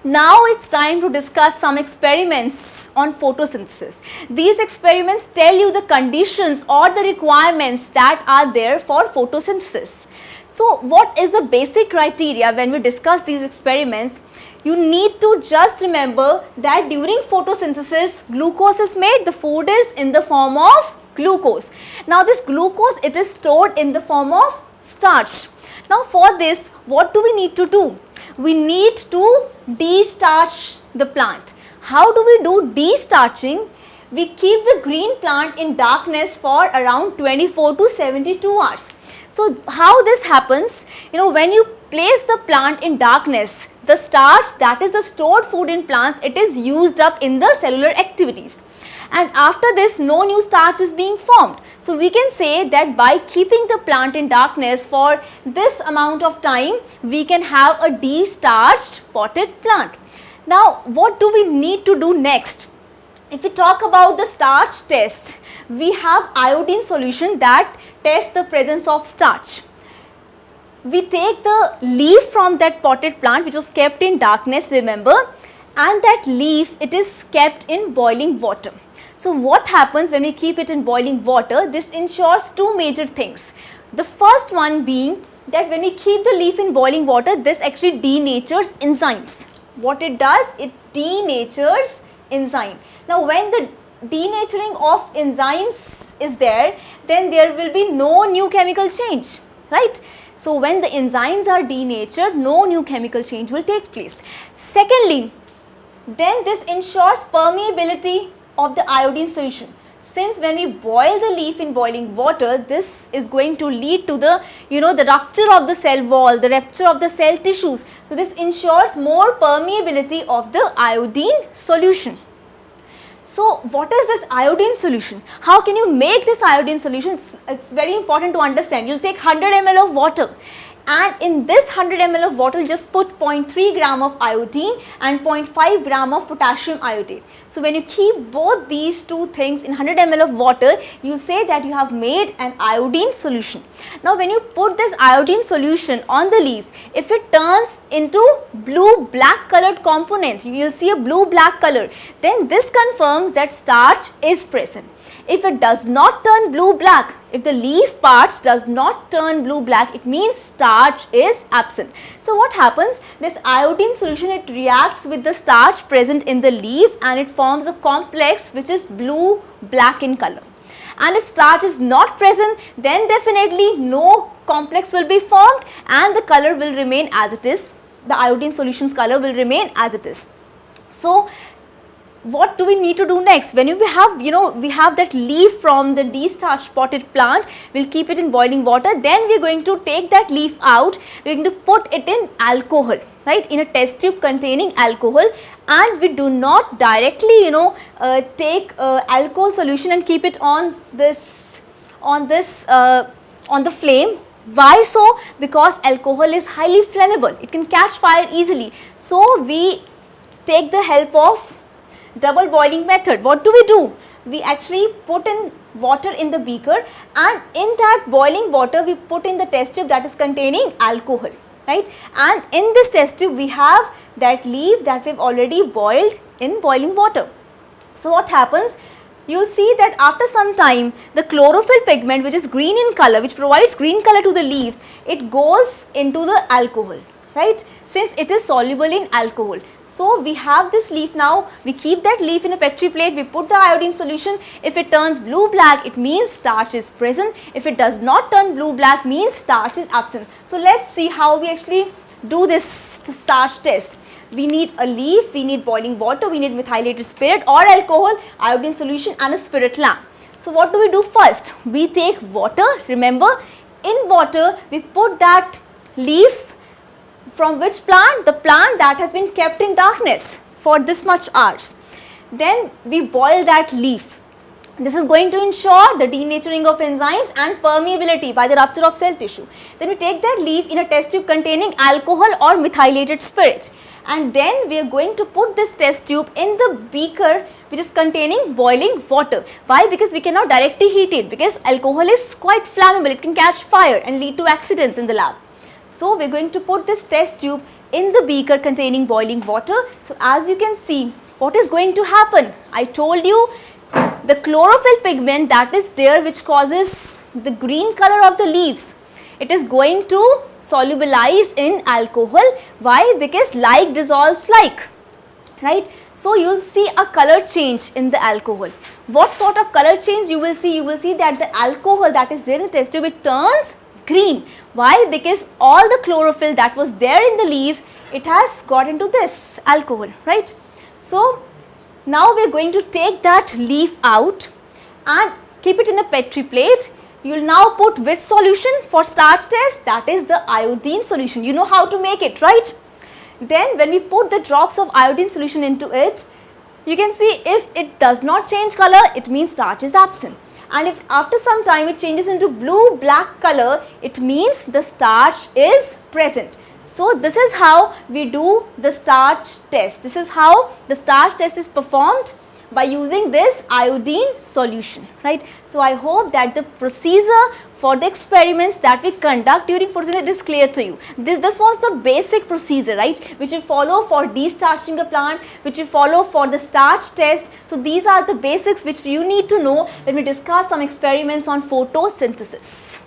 Now it's time to discuss some experiments on photosynthesis. These experiments tell you the conditions or the requirements that are there for photosynthesis. So what is the basic criteria when we discuss these experiments? You need to just remember that during photosynthesis, glucose is made, the food is in the form of glucose. Now this glucose, it is stored in the form of starch. Now for this, what do we need to do? We need to de-starch the plant. How do we do de-starching? We keep the green plant in darkness for around 24 to 72 hours. So how this happens, when you place the plant in darkness, the starch, that is the stored food in plants, it is used up in the cellular activities. And after this, no new starch is being formed. So we can say that by keeping the plant in darkness for this amount of time, we can have a de-starched potted plant. Now what do we need to do next? If we talk about the starch test, we have iodine solution that tests the presence of starch. We take the leaf from that potted plant which was kept in darkness, remember, and that leaf, it is kept in boiling water. So what happens when we keep it in boiling water? This ensures two major things. The first one being that when we keep the leaf in boiling water, this actually denatures enzymes. What it does, it denatures enzyme. Now when the denaturing of enzymes is there, then there will be no new chemical change, right? So when the enzymes are denatured, no new chemical change will take place. Secondly, then this ensures permeability of the iodine solution. Since when we boil the leaf in boiling water, this is going to lead to the, the rupture of the cell wall, the rupture of the cell tissues. So this ensures more permeability of the iodine solution. So what is this iodine solution? How can you make this iodine solution? It's very important to understand. You'll take 100 ml of water, and in this 100 ml of water, just put 0.3 gram of iodine and 0.5 gram of potassium iodide. So when you keep both these two things in 100 ml of water, you say that you have made an iodine solution. Now when you put this iodine solution on the leaf, if it turns into blue-black colored components, you will see a blue-black color, then this confirms that starch is present. If it does not turn blue-black, if the leaf parts does not turn blue-black, it means starch is absent. So what happens? This iodine solution, it reacts with the starch present in the leaf and it forms a complex which is blue-black in color. And if starch is not present, then definitely no complex will be formed and the color will remain as it is. The iodine solution's color will remain as it is. So what do we need to do next? When we have, we have that leaf from the de-starched potted plant, we'll keep it in boiling water, then we're going to take that leaf out, we're going to put it in alcohol, right, in a test tube containing alcohol, and we do not directly, take alcohol solution and keep it on the flame. Why so? Because alcohol is highly flammable, it can catch fire easily. So we take the help of double boiling method. What do? We actually put in water in the beaker, and in that boiling water we put in the test tube that is containing alcohol, right? And in this test tube we have that leaf that we have already boiled in boiling water. So what happens? You will see that after some time the chlorophyll pigment, which is green in color, which provides green color to the leaves, it goes into the alcohol, right, since it is soluble in alcohol. So we have this leaf now, we keep that leaf in a petri plate, we put the iodine solution. If it turns blue-black, it means starch is present. If it does not turn blue-black, means starch is absent. So let's see how we actually do this starch test. We need a leaf, we need boiling water, we need methylated spirit or alcohol, iodine solution and a spirit lamp. So what do we do first? We take water, remember, in water we put that leaf from which plant? The plant that has been kept in darkness for this much hours. Then we boil that leaf. This is going to ensure the denaturing of enzymes and permeability by the rupture of cell tissue. Then we take that leaf in a test tube containing alcohol or methylated spirit, and then we are going to put this test tube in the beaker which is containing boiling water. Why? Because we cannot directly heat it, because alcohol is quite flammable, it can catch fire and lead to accidents in the lab. So we're going to put this test tube in the beaker containing boiling water. So as you can see, what is going to happen? I told you the chlorophyll pigment that is there, which causes the green color of the leaves, it is going to solubilize in alcohol. Why? Because like dissolves like, right? So you will see a color change in the alcohol. What sort of color change you will see? You will see that the alcohol that is there in the test tube, it turns green. Why? Because all the chlorophyll that was there in the leaves, it has got into this alcohol, right? So now we are going to take that leaf out and keep it in a Petri plate. You will now put which solution for starch test? That is the iodine solution. You know how to make it, right? Then when we put the drops of iodine solution into it, you can see if it does not change color, it means starch is absent. And if after some time it changes into blue black color, it means the starch is present. So this is how we do the starch test. This is how the starch test is performed, by using this iodine solution, right? So I hope that the procedure for the experiments that we conduct during photosynthesis is clear to you. This was the basic procedure, right, which we follow for destarching a plant, which we follow for the starch test. So these are the basics which you need to know when we discuss some experiments on photosynthesis.